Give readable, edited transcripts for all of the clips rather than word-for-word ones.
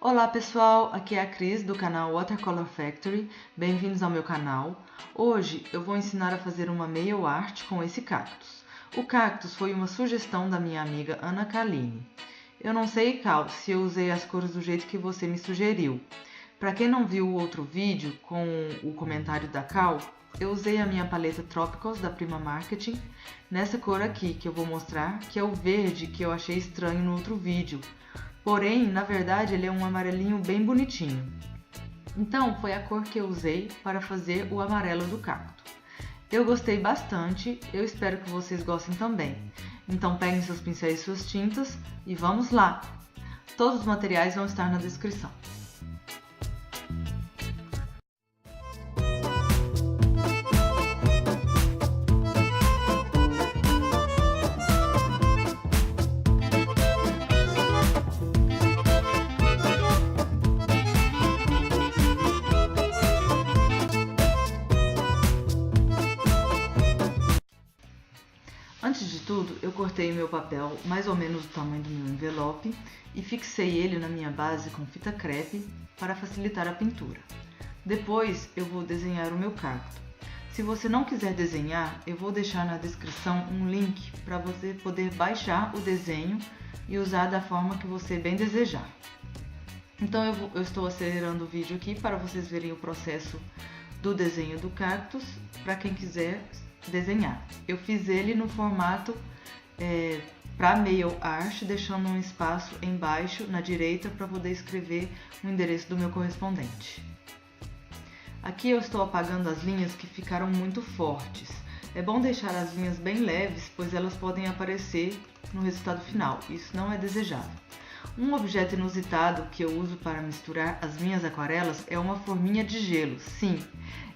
Olá pessoal, aqui é a Cris do canal Watercolor Factory, bem-vindos ao meu canal. Hoje eu vou ensinar a fazer uma mail art com esse cactus. O cactus foi uma sugestão da minha amiga Ana Kaline. Eu não sei, Cal, se eu usei as cores do jeito que você me sugeriu. Para quem não viu o outro vídeo com o comentário da Cal, eu usei a minha paleta Tropicals da Prima Marketing nessa cor aqui que eu vou mostrar, que é o verde que eu achei estranho no outro vídeo. Porém, na verdade, ele é um amarelinho bem bonitinho. Então, foi a cor que eu usei para fazer o amarelo do cacto. Eu gostei bastante, eu espero que vocês gostem também. Então, peguem seus pincéis e suas tintas e vamos lá! Todos os materiais vão estar na descrição. Antes de tudo, eu cortei o meu papel mais ou menos do tamanho do meu envelope e fixei ele na minha base com fita crepe para facilitar a pintura. Depois eu vou desenhar o meu cacto. Se você não quiser desenhar, eu vou deixar na descrição um link para você poder baixar o desenho e usar da forma que você bem desejar. Então eu estou acelerando o vídeo aqui para vocês verem o processo do desenho do cactus, para quem quiser desenhar. Eu fiz ele no formato para mail art, deixando um espaço embaixo na direita para poder escrever o endereço do meu correspondente. Aqui eu estou apagando as linhas que ficaram muito fortes. É bom deixar as linhas bem leves, pois elas podem aparecer no resultado final. Isso não é desejável. Um objeto inusitado que eu uso para misturar as minhas aquarelas é uma forminha de gelo. Sim,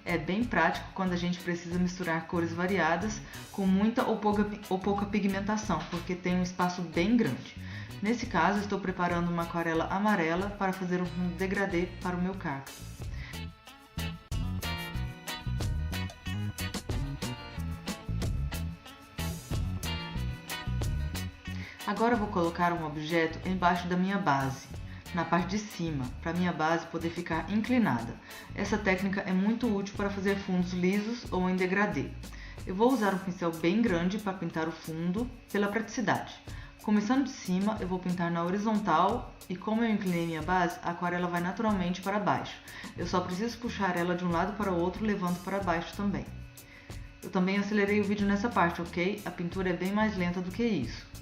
é bem prático quando a gente precisa misturar cores variadas com muita ou pouca pigmentação, porque tem um espaço bem grande. Nesse caso, estou preparando uma aquarela amarela para fazer um fundo degradê para o meu cacto. Agora eu vou colocar um objeto embaixo da minha base, na parte de cima, para minha base poder ficar inclinada. Essa técnica é muito útil para fazer fundos lisos ou em degradê. Eu vou usar um pincel bem grande para pintar o fundo, pela praticidade. Começando de cima, eu vou pintar na horizontal e como eu inclinei minha base, a aquarela vai naturalmente para baixo. Eu só preciso puxar ela de um lado para o outro, levando para baixo também. Eu também acelerei o vídeo nessa parte, ok? A pintura é bem mais lenta do que isso.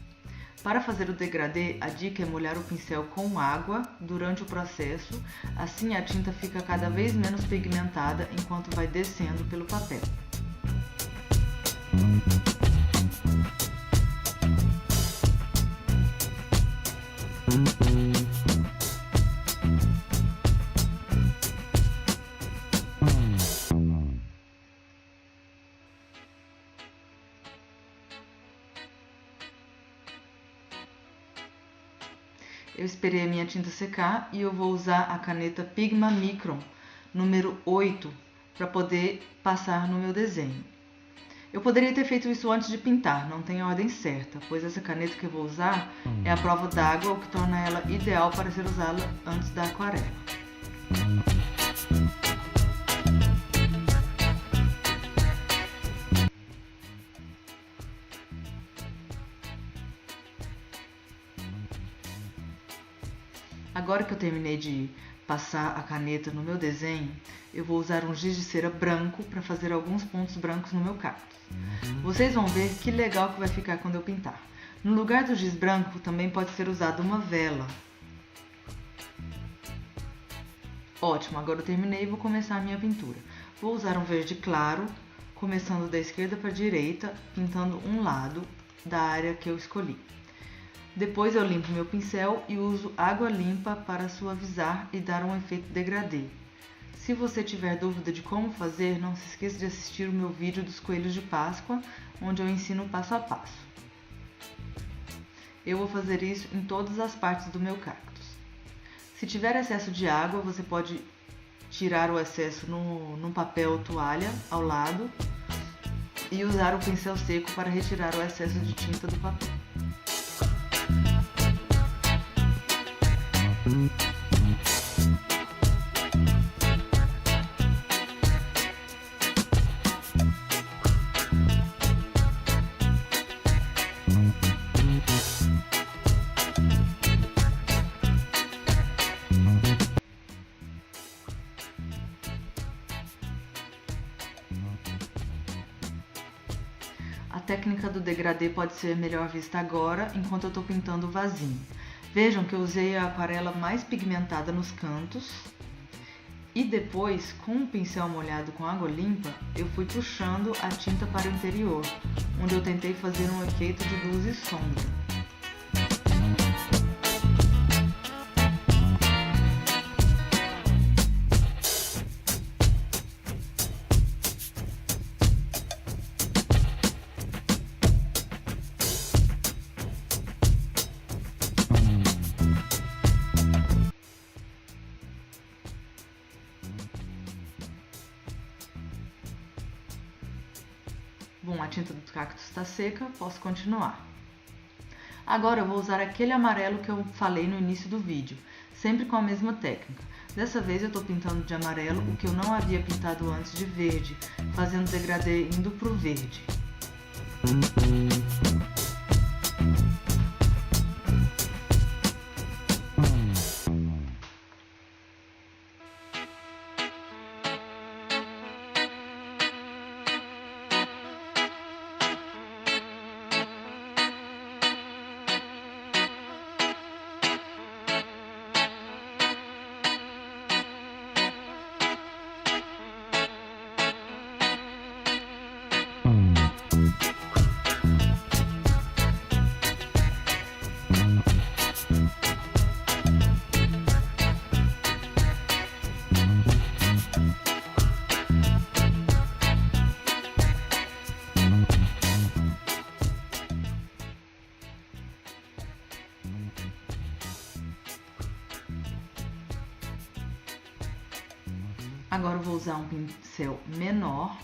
Para fazer o degradê, a dica é molhar o pincel com água durante o processo, assim a tinta fica cada vez menos pigmentada enquanto vai descendo pelo papel. Eu esperei a minha tinta secar e eu vou usar a caneta Pigma Micron número 8 para poder passar no meu desenho. Eu poderia ter feito isso antes de pintar, não tem a ordem certa, pois essa caneta que eu vou usar é a prova d'água, o que torna ela ideal para ser usada antes da aquarela. Agora que eu terminei de passar a caneta no meu desenho, eu vou usar um giz de cera branco para fazer alguns pontos brancos no meu cactus. Vocês vão ver que legal que vai ficar quando eu pintar. No lugar do giz branco também pode ser usada uma vela. Ótimo, agora eu terminei e vou começar a minha pintura. Vou usar um verde claro, começando da esquerda para a direita, pintando um lado da área que eu escolhi. Depois eu limpo meu pincel e uso água limpa para suavizar e dar um efeito degradê. Se você tiver dúvida de como fazer, não se esqueça de assistir o meu vídeo dos coelhos de Páscoa, onde eu ensino passo a passo. Eu vou fazer isso em todas as partes do meu cactus. Se tiver excesso de água, você pode tirar o excesso num papel toalha ao lado e usar o pincel seco para retirar o excesso de tinta do papel. A técnica do degradê pode ser melhor vista agora, enquanto eu estou pintando o vasinho. Vejam que eu usei a aquarela mais pigmentada nos cantos e depois, com um pincel molhado com água limpa, eu fui puxando a tinta para o interior, onde eu tentei fazer um efeito de luz e sombra. Bom, a tinta do cactus está seca, posso continuar. Agora eu vou usar aquele amarelo que eu falei no início do vídeo, sempre com a mesma técnica. Dessa vez eu estou pintando de amarelo o que eu não havia pintado antes de verde, fazendo degradê indo para o verde. Agora eu vou usar um pincel menor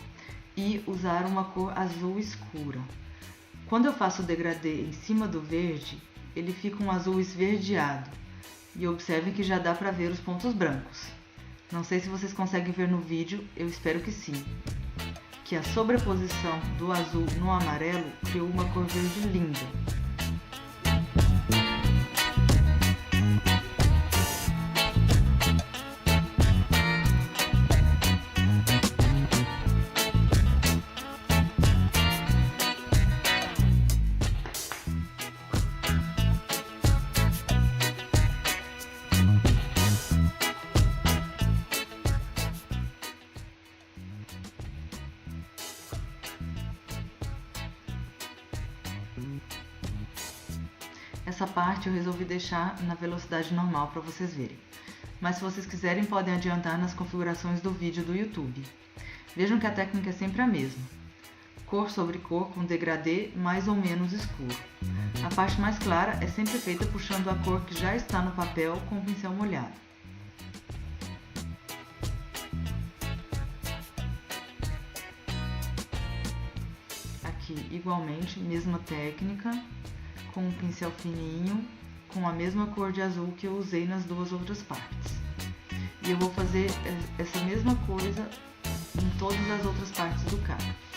e usar uma cor azul escura. Quando eu faço o degradê em cima do verde, ele fica um azul esverdeado. E observem que já dá para ver os pontos brancos. Não sei se vocês conseguem ver no vídeo, eu espero que sim. Que a sobreposição do azul no amarelo criou uma cor verde linda. Essa parte eu resolvi deixar na velocidade normal para vocês verem. Mas se vocês quiserem, podem adiantar nas configurações do vídeo do YouTube. Vejam que a técnica é sempre a mesma. Cor sobre cor com degradê mais ou menos escuro. A parte mais clara é sempre feita puxando a cor que já está no papel com o pincel molhado. Aqui, igualmente, mesma técnica. Com um pincel fininho, com a mesma cor de azul que eu usei nas duas outras partes. E eu vou fazer essa mesma coisa em todas as outras partes do cacto.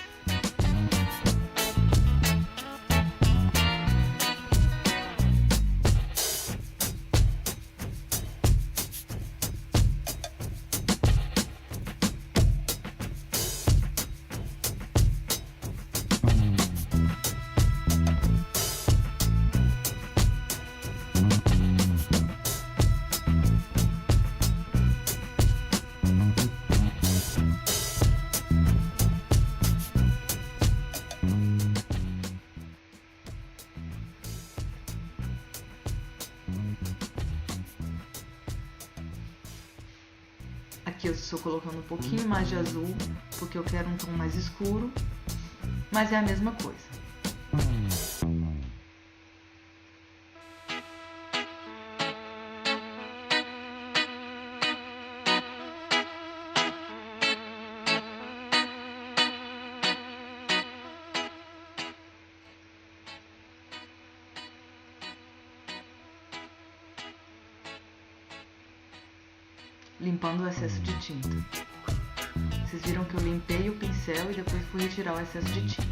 Aqui eu estou colocando um pouquinho mais de azul, porque eu quero um tom mais escuro, mas é a mesma coisa. Limpando o excesso de tinta. Vocês viram que eu limpei o pincel e depois fui retirar o excesso de tinta.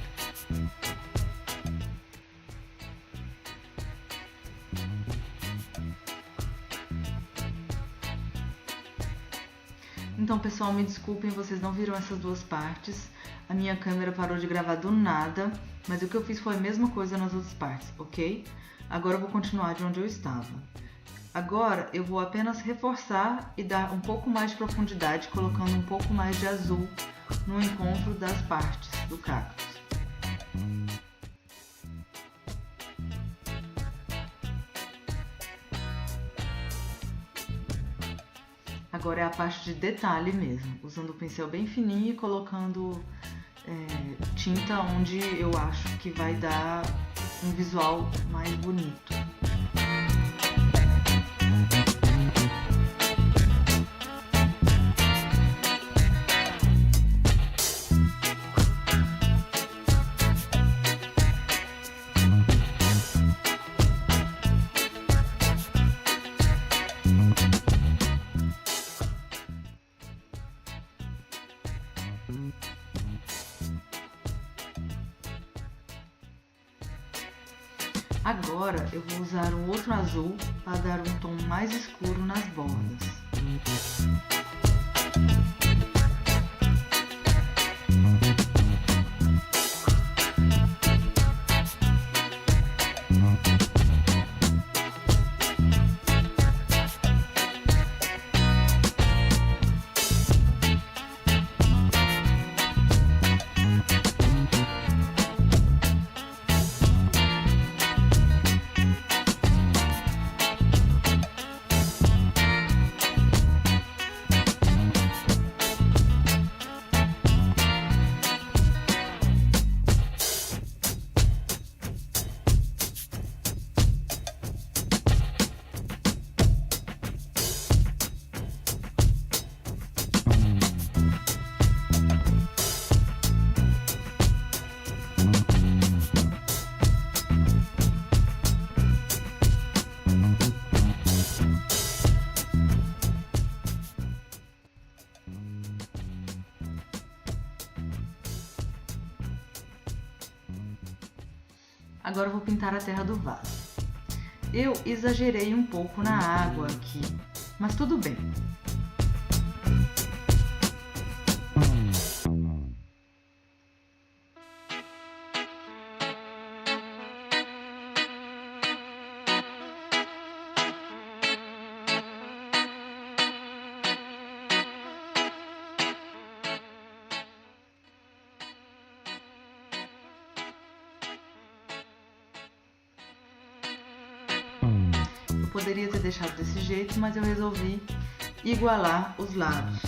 Então, pessoal, me desculpem, vocês não viram essas duas partes. A minha câmera parou de gravar do nada, mas o que eu fiz foi a mesma coisa nas outras partes, ok? Agora eu vou continuar de onde eu estava. Agora eu vou apenas reforçar e dar um pouco mais de profundidade, colocando um pouco mais de azul no encontro das partes do cactus. Agora é a parte de detalhe mesmo, usando o pincel bem fininho e colocando tinta onde eu acho que vai dar um visual mais bonito. Agora eu vou usar um outro azul para dar um tom mais escuro nas bordas. Agora eu vou pintar a terra do vaso. Eu exagerei um pouco na água aqui, mas tudo bem. Eu poderia ter deixado desse jeito, mas eu resolvi igualar os lados.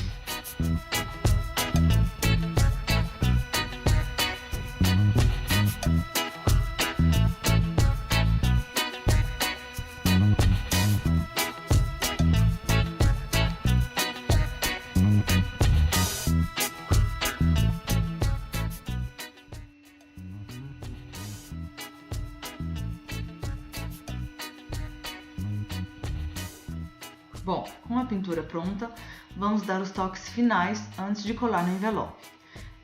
Bom, com a pintura pronta, vamos dar os toques finais antes de colar no envelope.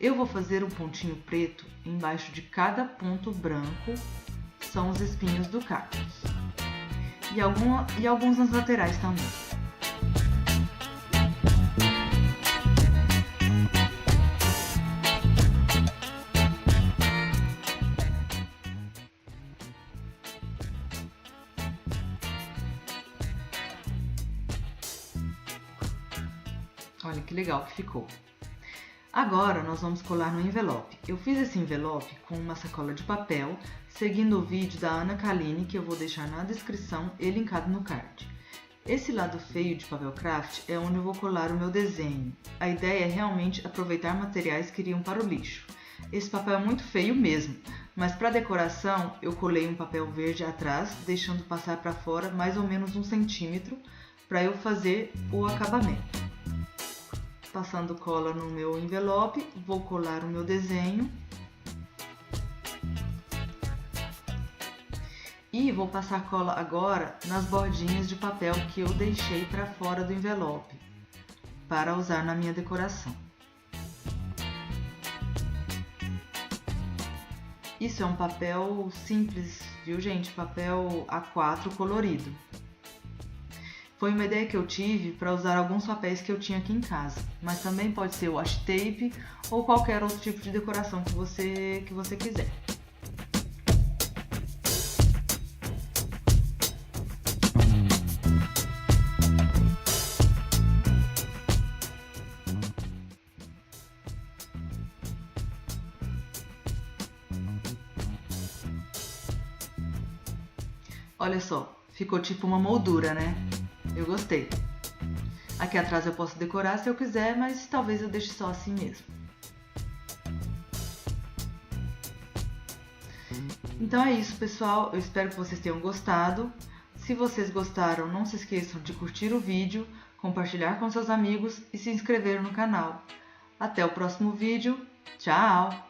Eu vou fazer um pontinho preto embaixo de cada ponto branco, são os espinhos do cactus. E alguns nas laterais também. Olha que legal que ficou. Agora nós vamos colar no envelope. Eu fiz esse envelope com uma sacola de papel, seguindo o vídeo da Ana Kaline, que eu vou deixar na descrição e linkado no card. Esse lado feio de papel craft é onde eu vou colar o meu desenho. A ideia é realmente aproveitar materiais que iriam para o lixo. Esse papel é muito feio mesmo, mas para decoração eu colei um papel verde atrás, deixando passar para fora mais ou menos 1 centímetro para eu fazer o acabamento. Passando cola no meu envelope, vou colar o meu desenho e vou passar cola agora nas bordinhas de papel que eu deixei para fora do envelope para usar na minha decoração. Isso é um papel simples, viu gente? Papel A4 colorido. Foi uma ideia que eu tive para usar alguns papéis que eu tinha aqui em casa, mas também pode ser washi tape ou qualquer outro tipo de decoração que você quiser. Olha só, ficou tipo uma moldura, né? Eu gostei. Aqui atrás eu posso decorar se eu quiser, mas talvez eu deixe só assim mesmo. Então é isso, pessoal. Eu espero que vocês tenham gostado. Se vocês gostaram, não se esqueçam de curtir o vídeo, compartilhar com seus amigos e se inscrever no canal. Até o próximo vídeo. Tchau!